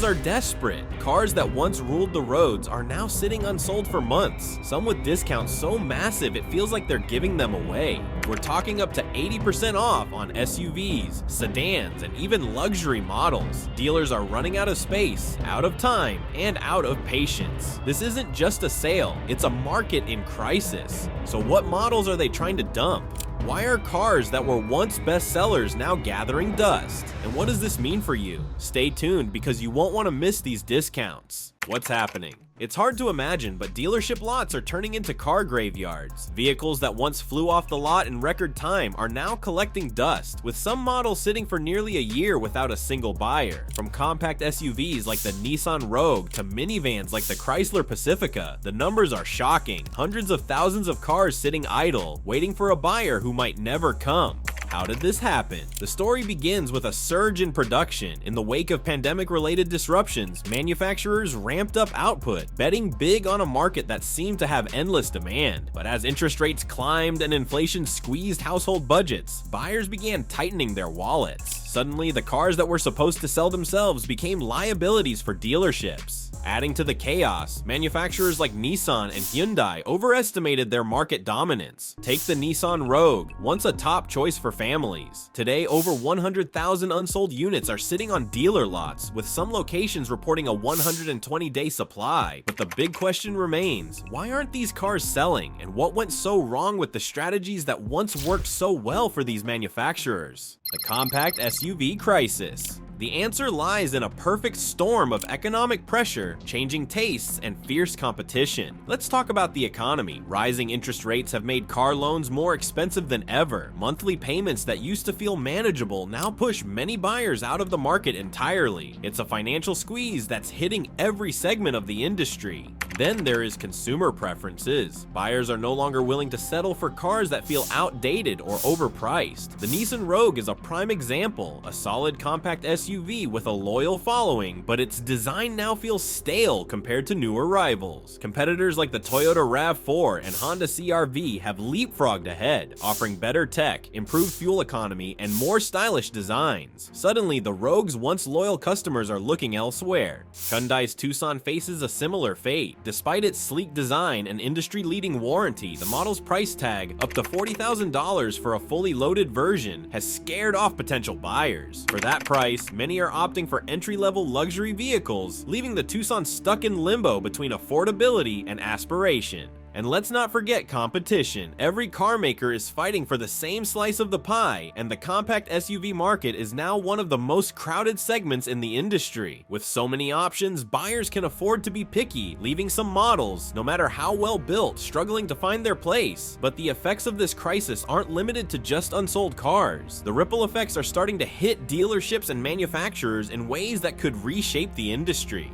Dealers are desperate. Cars that once ruled the roads are now sitting unsold for months, some with discounts so massive it feels like they're giving them away. We're talking up to 80% off on SUVs, sedans, and even luxury models. Dealers are running out of space, out of time, and out of patience. This isn't just a sale, it's a market in crisis. So what models are they trying to dump? Why are cars that were once bestsellers now gathering dust? And what does this mean for you? Stay tuned because you won't want to miss these discounts. What's happening? It's hard to imagine, but dealership lots are turning into car graveyards. Vehicles that once flew off the lot in record time are now collecting dust, with some models sitting for nearly a year without a single buyer. From compact SUVs like the Nissan Rogue to minivans like the Chrysler Pacifica, the numbers are shocking. Hundreds of thousands of cars sitting idle, waiting for a buyer who might never come. How did this happen? The story begins with a surge in production. In the wake of pandemic-related disruptions, manufacturers ramped up output, betting big on a market that seemed to have endless demand. But as interest rates climbed and inflation squeezed household budgets, buyers began tightening their wallets. Suddenly, the cars that were supposed to sell themselves became liabilities for dealerships. Adding to the chaos, manufacturers like Nissan and Hyundai overestimated their market dominance. Take the Nissan Rogue, once a top choice for families. Today, over 100,000 unsold units are sitting on dealer lots, with some locations reporting a 120-day supply. But the big question remains, why aren't these cars selling, and what went so wrong with the strategies that once worked so well for these manufacturers? The compact SUV crisis. The answer lies in a perfect storm of economic pressure, changing tastes, and fierce competition. Let's talk about the economy. Rising interest rates have made car loans more expensive than ever. Monthly payments that used to feel manageable now push many buyers out of the market entirely. It's a financial squeeze that's hitting every segment of the industry. Then there is consumer preferences. Buyers are no longer willing to settle for cars that feel outdated or overpriced. The Nissan Rogue is a prime example, a solid compact SUV with a loyal following, but its design now feels stale compared to newer rivals. Competitors like the Toyota RAV4 and Honda CR-V have leapfrogged ahead, offering better tech, improved fuel economy, and more stylish designs. Suddenly, the Rogue's once loyal customers are looking elsewhere. Hyundai's Tucson faces a similar fate. Despite its sleek design and industry-leading warranty, the model's price tag, up to $40,000 for a fully loaded version, has scared off potential buyers. For that price, many are opting for entry-level luxury vehicles, leaving the Tucson stuck in limbo between affordability and aspiration. And let's not forget competition. Every car maker is fighting for the same slice of the pie, and the compact SUV market is now one of the most crowded segments in the industry. With so many options, buyers can afford to be picky, leaving some models, no matter how well built, struggling to find their place. But the effects of this crisis aren't limited to just unsold cars. The ripple effects are starting to hit dealerships and manufacturers in ways that could reshape the industry.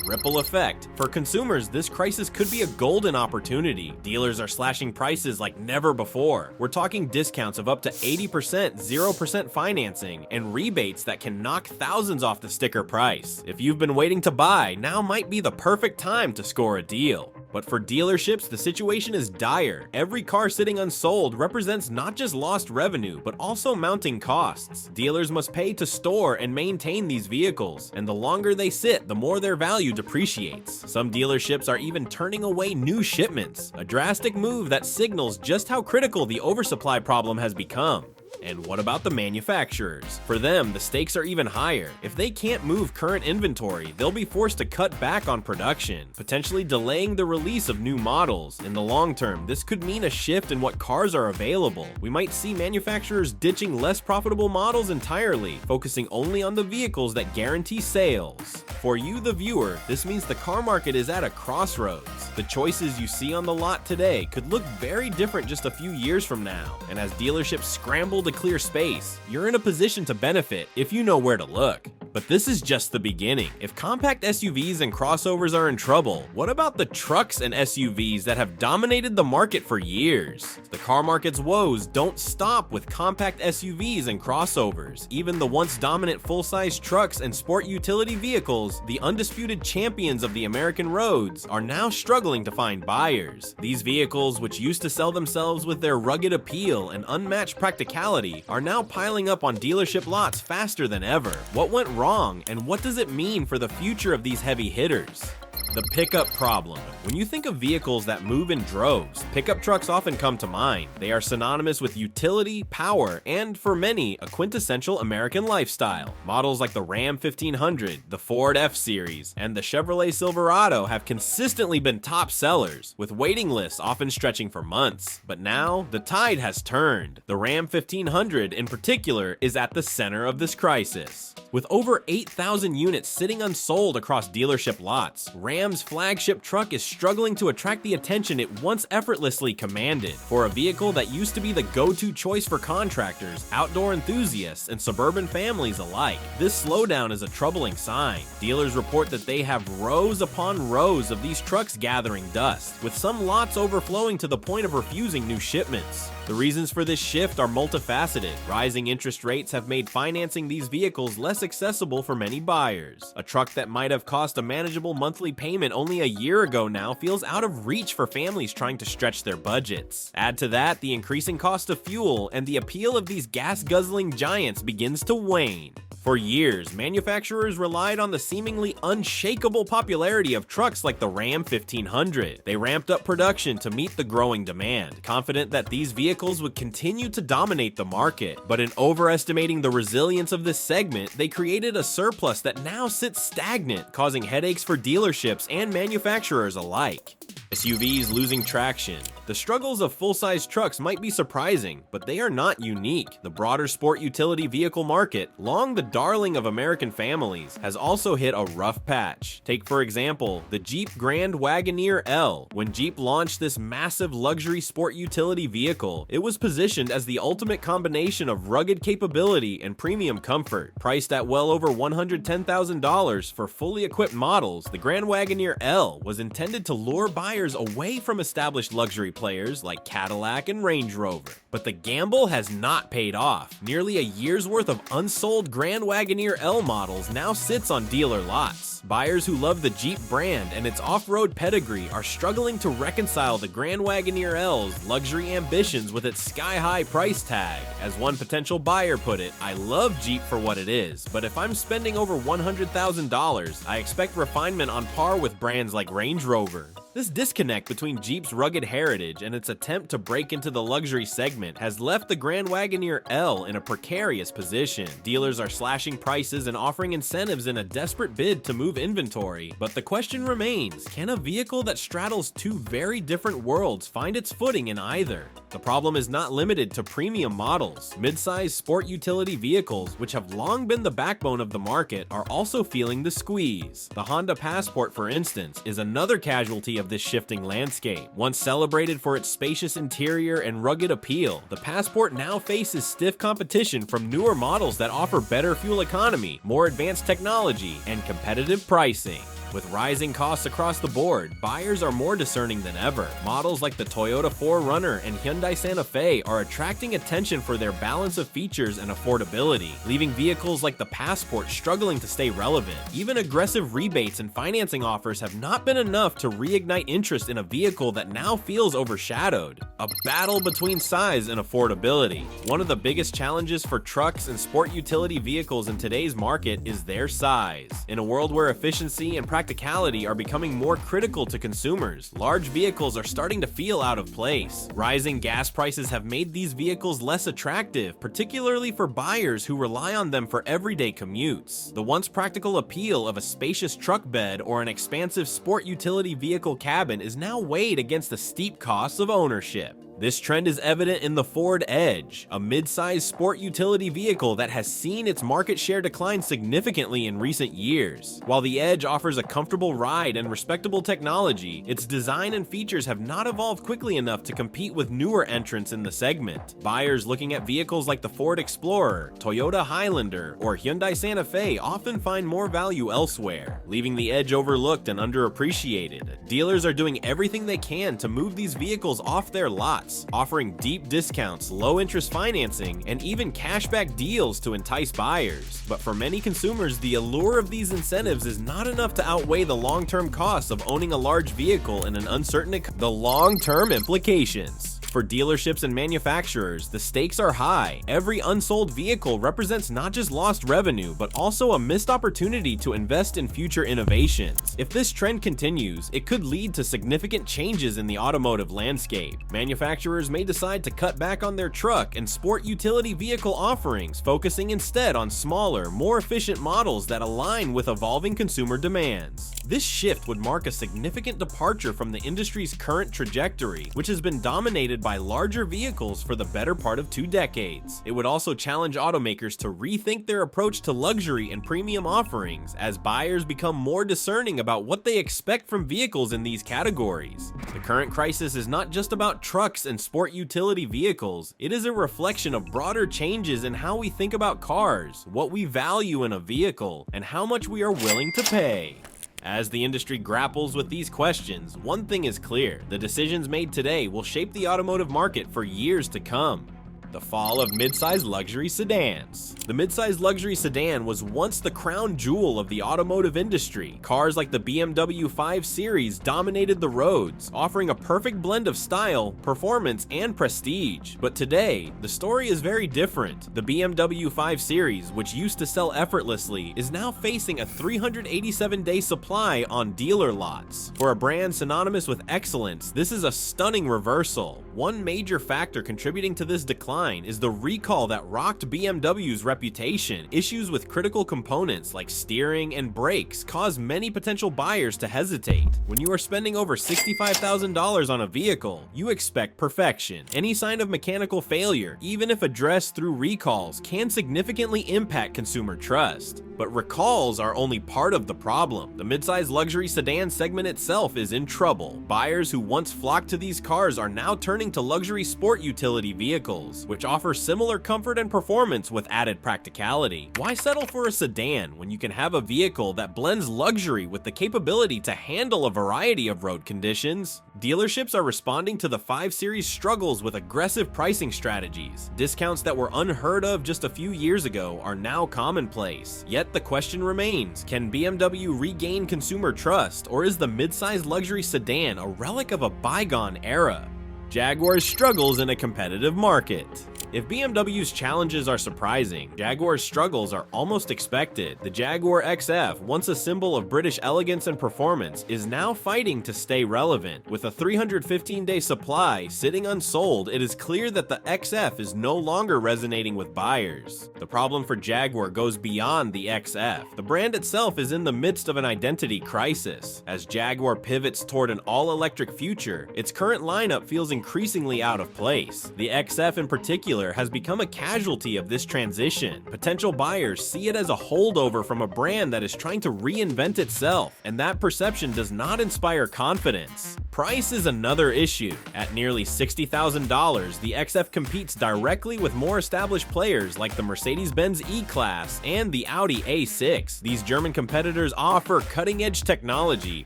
Ripple effect. For consumers, this crisis could be a golden opportunity. Dealers are slashing prices like never before. We're talking discounts of up to 80%, 0% financing, and rebates that can knock thousands off the sticker price. If you've been waiting to buy, now might be the perfect time to score a deal. But for dealerships, the situation is dire. Every car sitting unsold represents not just lost revenue, but also mounting costs. Dealers must pay to store and maintain these vehicles, and the longer they sit, the more their value depreciates. Some dealerships are even turning away new shipments, a drastic move that signals just how critical the oversupply problem has become. And what about the manufacturers? For them, the stakes are even higher. If they can't move current inventory, they'll be forced to cut back on production, potentially delaying the release of new models. In the long term, this could mean a shift in what cars are available. We might see manufacturers ditching less profitable models entirely, focusing only on the vehicles that guarantee sales. For you, the viewer, this means the car market is at a crossroads. The choices you see on the lot today could look very different just a few years from now. And as dealerships scramble to clear space, you're in a position to benefit if you know where to look. But this is just the beginning. If compact SUVs and crossovers are in trouble, what about the trucks and SUVs that have dominated the market for years? The car market's woes don't stop with compact SUVs and crossovers. Even the once dominant full-size trucks and sport utility vehicles, the undisputed champions of the American roads, are now struggling to find buyers. These vehicles, which used to sell themselves with their rugged appeal and unmatched practicality, are now piling up on dealership lots faster than ever. What went wrong, and what does it mean for the future of these heavy hitters? The pickup problem. When you think of vehicles that move in droves, pickup trucks often come to mind. They are synonymous with utility, power, and, for many, a quintessential American lifestyle. Models like the Ram 1500, the Ford F-Series, and the Chevrolet Silverado have consistently been top sellers, with waiting lists often stretching for months. But now, the tide has turned. The Ram 1500, in particular, is at the center of this crisis. With over 8,000 units sitting unsold across dealership lots, Ram's flagship truck is struggling to attract the attention it once effortlessly commanded. For a vehicle that used to be the go-to choice for contractors, outdoor enthusiasts, and suburban families alike, this slowdown is a troubling sign. Dealers report that they have rows upon rows of these trucks gathering dust, with some lots overflowing to the point of refusing new shipments. The reasons for this shift are multifaceted. Rising interest rates have made financing these vehicles less accessible for many buyers. A truck that might have cost a manageable monthly payment only a year ago now feels out of reach for families trying to stretch their budgets. Add to that the increasing cost of fuel, and the appeal of these gas-guzzling giants begins to wane. For years, manufacturers relied on the seemingly unshakable popularity of trucks like the Ram 1500. They ramped up production to meet the growing demand, confident that these vehicles would continue to dominate the market. But in overestimating the resilience of this segment, they created a surplus that now sits stagnant, causing headaches for dealerships and manufacturers alike. SUVs losing traction. The struggles of full-size trucks might be surprising, but they are not unique. The broader sport utility vehicle market, long the darling of American families, has also hit a rough patch. Take, for example, the Jeep Grand Wagoneer L. When Jeep launched this massive luxury sport utility vehicle, it was positioned as the ultimate combination of rugged capability and premium comfort. Priced at well over $110,000 for fully equipped models, the Grand Wagoneer L was intended to lure buyers away from established luxury players like Cadillac and Range Rover. But the gamble has not paid off. Nearly a year's worth of unsold Grand Wagoneer L models now sits on dealer lots. Buyers who love the Jeep brand and its off-road pedigree are struggling to reconcile the Grand Wagoneer L's luxury ambitions with its sky-high price tag. As one potential buyer put it, "I love Jeep for what it is, but if I'm spending over $100,000, I expect refinement on par with brands like Range Rover." This disconnect between Jeep's rugged heritage and its attempt to break into the luxury segment has left the Grand Wagoneer L in a precarious position. Dealers are slashing prices and offering incentives in a desperate bid to move inventory, but the question remains, can a vehicle that straddles two very different worlds find its footing in either? The problem is not limited to premium models. Mid-size sport utility vehicles, which have long been the backbone of the market, are also feeling the squeeze. The Honda Passport, for instance, is another casualty of this shifting landscape. Once celebrated for its spacious interior and rugged appeal, the Passport now faces stiff competition from newer models that offer better fuel economy, more advanced technology, and competitive pricing. With rising costs across the board, buyers are more discerning than ever. Models like the Toyota 4Runner and Hyundai Santa Fe are attracting attention for their balance of features and affordability, leaving vehicles like the Passport struggling to stay relevant. Even aggressive rebates and financing offers have not been enough to reignite interest in a vehicle that now feels overshadowed. A battle between size and affordability. One of the biggest challenges for trucks and sport utility vehicles in today's market is their size. In a world where efficiency and practicality are becoming more critical to consumers, large vehicles are starting to feel out of place. Rising gas prices have made these vehicles less attractive, particularly for buyers who rely on them for everyday commutes. The once practical appeal of a spacious truck bed or an expansive sport utility vehicle cabin is now weighed against the steep costs of ownership. This trend is evident in the Ford Edge, a mid-sized sport utility vehicle that has seen its market share decline significantly in recent years. While the Edge offers a comfortable ride and respectable technology, its design and features have not evolved quickly enough to compete with newer entrants in the segment. Buyers looking at vehicles like the Ford Explorer, Toyota Highlander, or Hyundai Santa Fe often find more value elsewhere, leaving the Edge overlooked and underappreciated. Dealers are doing everything they can to move these vehicles off their lots, offering deep discounts, low interest financing, and even cashback deals to entice buyers. But for many consumers, the allure of these incentives is not enough to outweigh the long-term costs of owning a large vehicle and the long-term implications. For dealerships and manufacturers, the stakes are high. Every unsold vehicle represents not just lost revenue, but also a missed opportunity to invest in future innovations. If this trend continues, it could lead to significant changes in the automotive landscape. Manufacturers may decide to cut back on their truck and sport utility vehicle offerings, focusing instead on smaller, more efficient models that align with evolving consumer demands. This shift would mark a significant departure from the industry's current trajectory, which has been dominated by larger vehicles for the better part of 2 decades. It would also challenge automakers to rethink their approach to luxury and premium offerings as buyers become more discerning about what they expect from vehicles in these categories. The current crisis is not just about trucks and sport utility vehicles, it is a reflection of broader changes in how we think about cars, what we value in a vehicle, and how much we are willing to pay. As the industry grapples with these questions, one thing is clear: the decisions made today will shape the automotive market for years to come. The fall of mid-size luxury sedans. The mid-size luxury sedan was once the crown jewel of the automotive industry. Cars like the BMW 5 Series dominated the roads, offering a perfect blend of style, performance, and prestige. But today, the story is very different. The BMW 5 Series, which used to sell effortlessly, is now facing a 387-day supply on dealer lots. For a brand synonymous with excellence, this is a stunning reversal. One major factor contributing to this decline is the recall that rocked BMW's reputation. Issues with critical components like steering and brakes caused many potential buyers to hesitate. When you are spending over $65,000 on a vehicle, you expect perfection. Any sign of mechanical failure, even if addressed through recalls, can significantly impact consumer trust. But recalls are only part of the problem. The midsize luxury sedan segment itself is in trouble. Buyers who once flocked to these cars are now turning to luxury sport utility vehicles, which offer similar comfort and performance with added practicality. Why settle for a sedan when you can have a vehicle that blends luxury with the capability to handle a variety of road conditions? Dealerships are responding to the 5 Series struggles with aggressive pricing strategies. Discounts that were unheard of just a few years ago are now commonplace. Yet the question remains, can BMW regain consumer trust, or is the midsize luxury sedan a relic of a bygone era? Jaguar's struggles in a competitive market. If BMW's challenges are surprising, Jaguar's struggles are almost expected. The Jaguar XF, once a symbol of British elegance and performance, is now fighting to stay relevant. With a 315-day supply sitting unsold, it is clear that the XF is no longer resonating with buyers. The problem for Jaguar goes beyond the XF. The brand itself is in the midst of an identity crisis. As Jaguar pivots toward an all-electric future, its current lineup feels increasingly out of place. The XF in particular has become a casualty of this transition. Potential buyers see it as a holdover from a brand that is trying to reinvent itself, and that perception does not inspire confidence. Price is another issue. At nearly $60,000, the XF competes directly with more established players like the Mercedes-Benz E-Class and the Audi A6. These German competitors offer cutting-edge technology,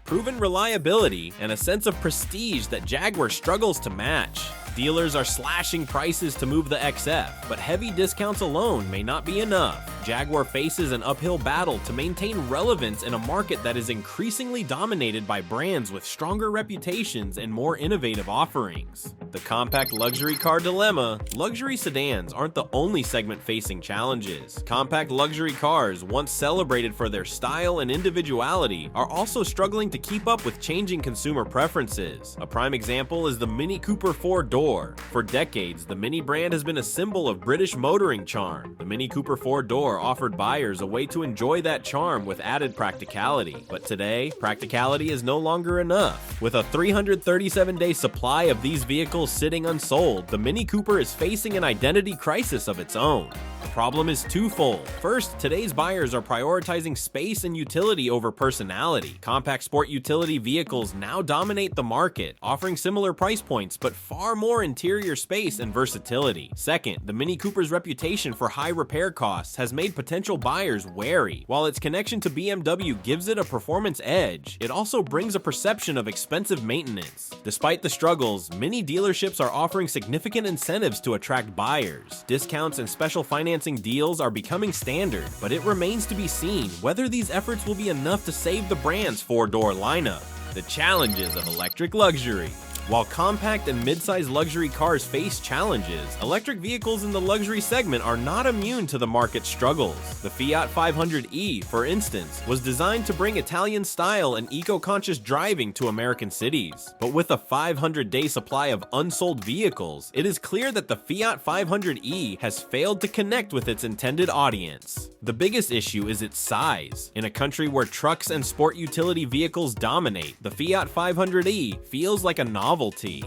proven reliability, and a sense of prestige that Jaguar struggles to match. Dealers are slashing prices to move the XF, but heavy discounts alone may not be enough. Jaguar faces an uphill battle to maintain relevance in a market that is increasingly dominated by brands with stronger reputations and more innovative offerings. The compact luxury car dilemma. Luxury sedans aren't the only segment facing challenges. Compact luxury cars, once celebrated for their style and individuality, are also struggling to keep up with changing consumer preferences. A prime example is the Mini Cooper 4-door. For decades, the Mini brand has been a symbol of British motoring charm. The Mini Cooper 4-door offered buyers a way to enjoy that charm with added practicality. But today, practicality is no longer enough. With a 337-day supply of these vehicles sitting unsold, the Mini Cooper is facing an identity crisis of its own. The problem is twofold. First, today's buyers are prioritizing space and utility over personality. Compact sport utility vehicles now dominate the market, offering similar price points but far more interior space and versatility. Second, the Mini Cooper's reputation for high repair costs has made potential buyers wary. While its connection to BMW gives it a performance edge, it also brings a perception of expensive maintenance. Despite the struggles, many dealerships are offering significant incentives to attract buyers. Discounts and special financing deals are becoming standard, but it remains to be seen whether these efforts will be enough to save the brand's 4-door lineup. The challenges of electric luxury. While compact and mid-size luxury cars face challenges, electric vehicles in the luxury segment are not immune to the market struggles. The Fiat 500e, for instance, was designed to bring Italian style and eco-conscious driving to American cities. But with a 500-day supply of unsold vehicles, it is clear that the Fiat 500e has failed to connect with its intended audience. The biggest issue is its size. In a country where trucks and sport utility vehicles dominate, the Fiat 500e feels like a novelty.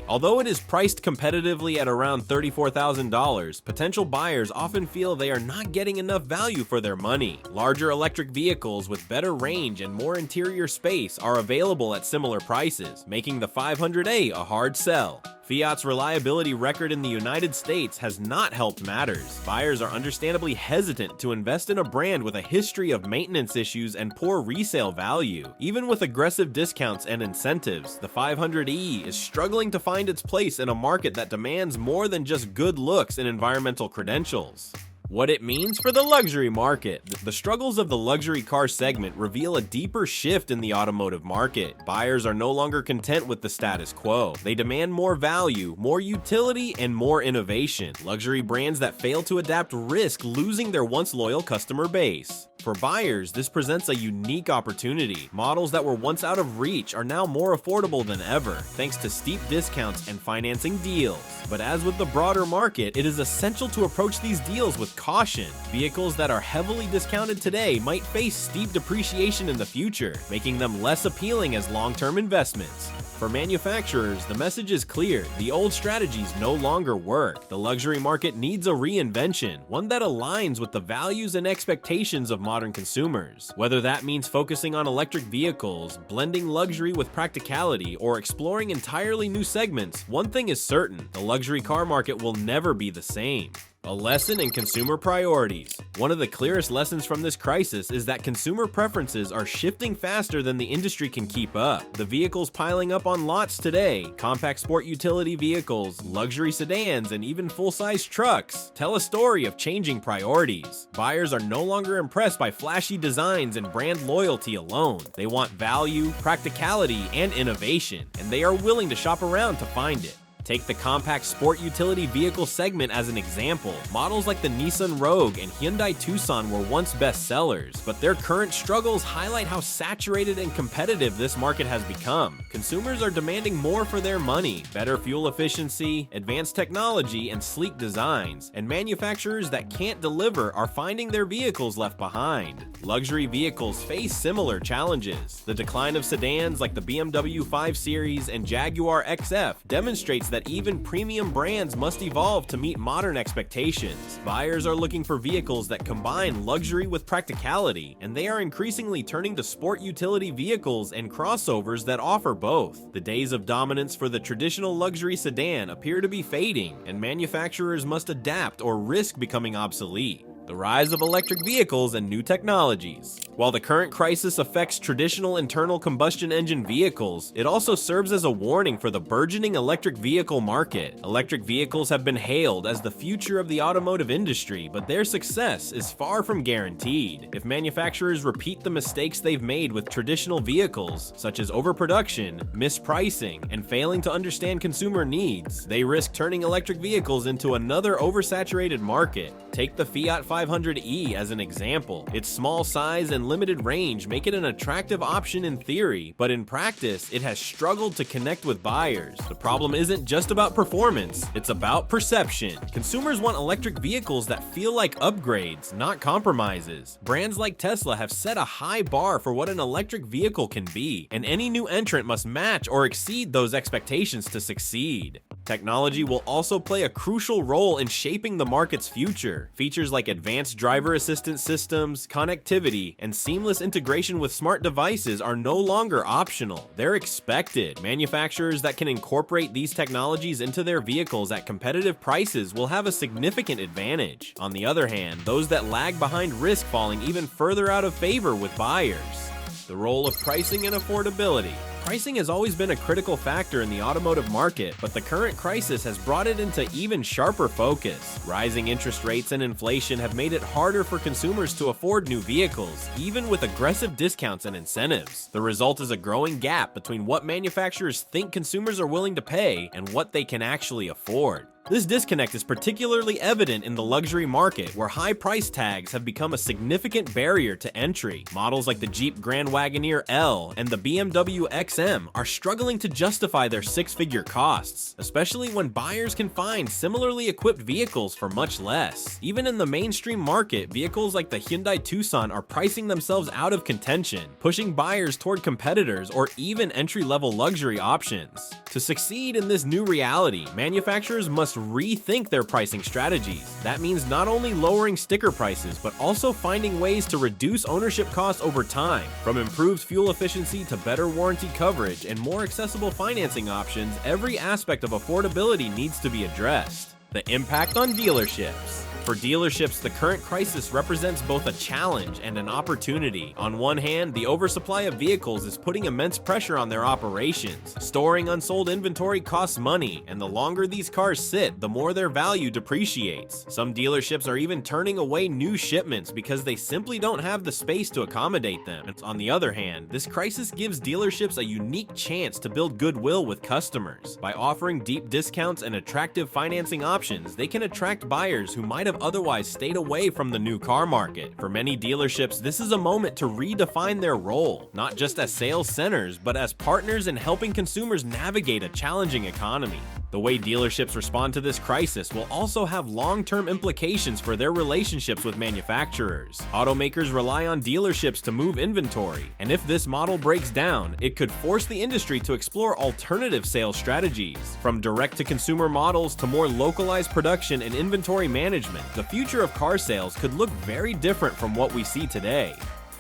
Although it is priced competitively at around $34,000, potential buyers often feel they are not getting enough value for their money. Larger electric vehicles with better range and more interior space are available at similar prices, making the 500e a hard sell. Fiat's reliability record in the United States has not helped matters. Buyers are understandably hesitant to invest in a brand with a history of maintenance issues and poor resale value. Even with aggressive discounts and incentives, the 500e is struggling to find its place in a market that demands more than just good looks and environmental credentials. What it means for the luxury market. The struggles of the luxury car segment reveal a deeper shift in the automotive market. Buyers are no longer content with the status quo. They demand more value, more utility, and more innovation. Luxury brands that fail to adapt risk losing their once loyal customer base. For buyers, this presents a unique opportunity. Models that were once out of reach are now more affordable than ever, thanks to steep discounts and financing deals. But as with the broader market, it is essential to approach these deals with caution. Vehicles that are heavily discounted today might face steep depreciation in the future, making them less appealing as long-term investments. For manufacturers, the message is clear. The old strategies no longer work. The luxury market needs a reinvention, one that aligns with the values and expectations of modern consumers. Whether that means focusing on electric vehicles, blending luxury with practicality, or exploring entirely new segments, one thing is certain: the luxury car market will never be the same. A lesson in consumer priorities. One of the clearest lessons from this crisis is that consumer preferences are shifting faster than the industry can keep up. The vehicles piling up on lots today, compact sport utility vehicles, luxury sedans, and even full-size trucks, tell a story of changing priorities. Buyers are no longer impressed by flashy designs and brand loyalty alone. They want value, practicality, and innovation, and they are willing to shop around to find it. Take the compact sport utility vehicle segment as an example. Models like the Nissan Rogue and Hyundai Tucson were once bestsellers, but their current struggles highlight how saturated and competitive this market has become. Consumers are demanding more for their money: better fuel efficiency, advanced technology, and sleek designs, and manufacturers that can't deliver are finding their vehicles left behind. Luxury vehicles face similar challenges. The decline of sedans like the BMW 5 Series and Jaguar XF demonstrates that even premium brands must evolve to meet modern expectations. Buyers are looking for vehicles that combine luxury with practicality, and they are increasingly turning to sport utility vehicles and crossovers that offer both. The days of dominance for the traditional luxury sedan appear to be fading, and manufacturers must adapt or risk becoming obsolete. The rise of electric vehicles and new technologies. While the current crisis affects traditional internal combustion engine vehicles, it also serves as a warning for the burgeoning electric vehicle market. Electric vehicles have been hailed as the future of the automotive industry, but their success is far from guaranteed. If manufacturers repeat the mistakes they've made with traditional vehicles, such as overproduction, mispricing, and failing to understand consumer needs, they risk turning electric vehicles into another oversaturated market. Take the Fiat 500e as an example. Its small size and limited range make it an attractive option in theory, but in practice, it has struggled to connect with buyers. The problem isn't just about performance, it's about perception. Consumers want electric vehicles that feel like upgrades, not compromises. Brands like Tesla have set a high bar for what an electric vehicle can be, and any new entrant must match or exceed those expectations to succeed. Technology will also play a crucial role in shaping the market's future. Features like advanced driver assistance systems, connectivity, and seamless integration with smart devices are no longer optional. They're expected. Manufacturers that can incorporate these technologies into their vehicles at competitive prices will have a significant advantage. On the other hand, those that lag behind risk falling even further out of favor with buyers. The role of pricing and affordability. Pricing has always been a critical factor in the automotive market, but the current crisis has brought it into even sharper focus. Rising interest rates and inflation have made it harder for consumers to afford new vehicles, even with aggressive discounts and incentives. The result is a growing gap between what manufacturers think consumers are willing to pay and what they can actually afford. This disconnect is particularly evident in the luxury market, where high price tags have become a significant barrier to entry. Models like the Jeep Grand Wagoneer L and the BMW XM are struggling to justify their six-figure costs, especially when buyers can find similarly equipped vehicles for much less. Even in the mainstream market, vehicles like the Hyundai Tucson are pricing themselves out of contention, pushing buyers toward competitors or even entry-level luxury options. To succeed in this new reality, manufacturers must rethink their pricing strategies. That means not only lowering sticker prices, but also finding ways to reduce ownership costs over time. From improved fuel efficiency to better warranty coverage and more accessible financing options, every aspect of affordability needs to be addressed. The impact on dealerships. For dealerships, the current crisis represents both a challenge and an opportunity. On one hand, the oversupply of vehicles is putting immense pressure on their operations. Storing unsold inventory costs money, and the longer these cars sit, the more their value depreciates. Some dealerships are even turning away new shipments because they simply don't have the space to accommodate them. On the other hand, this crisis gives dealerships a unique chance to build goodwill with customers. By offering deep discounts and attractive financing options, they can attract buyers who might have otherwise stayed away from the new car market. For many dealerships, this is a moment to redefine their role, not just as sales centers, but as partners in helping consumers navigate a challenging economy. The way dealerships respond to this crisis will also have long-term implications for their relationships with manufacturers. Automakers rely on dealerships to move inventory, and if this model breaks down, it could force the industry to explore alternative sales strategies. From direct-to-consumer models to more localized production and inventory management, the future of car sales could look very different from what we see today.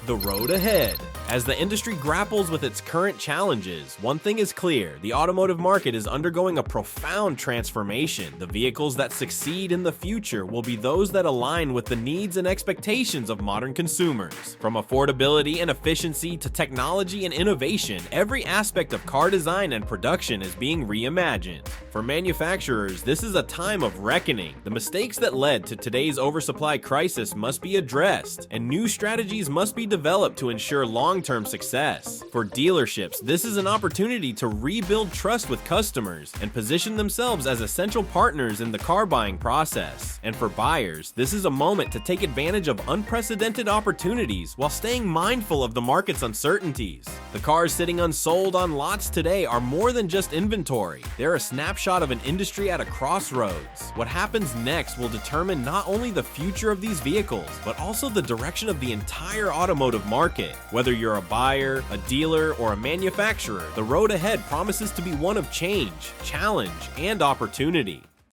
The road ahead. As the industry grapples with its current challenges, one thing is clear: the automotive market is undergoing a profound transformation. The vehicles that succeed in the future will be those that align with the needs and expectations of modern consumers. From affordability and efficiency to technology and innovation, every aspect of car design and production is being reimagined. For manufacturers, this is a time of reckoning. The mistakes that led to today's oversupply crisis must be addressed, and new strategies must be developed to ensure long-term success. For dealerships, this is an opportunity to rebuild trust with customers and position themselves as essential partners in the car buying process. And for buyers, this is a moment to take advantage of unprecedented opportunities while staying mindful of the market's uncertainties. The cars sitting unsold on lots today are more than just inventory. They're a snapshot of an industry at a crossroads. What happens next will determine not only the future of these vehicles, but also the direction of the entire automotive market. Whether you're a buyer, a dealer, or a manufacturer, the road ahead promises to be one of change, challenge, and opportunity.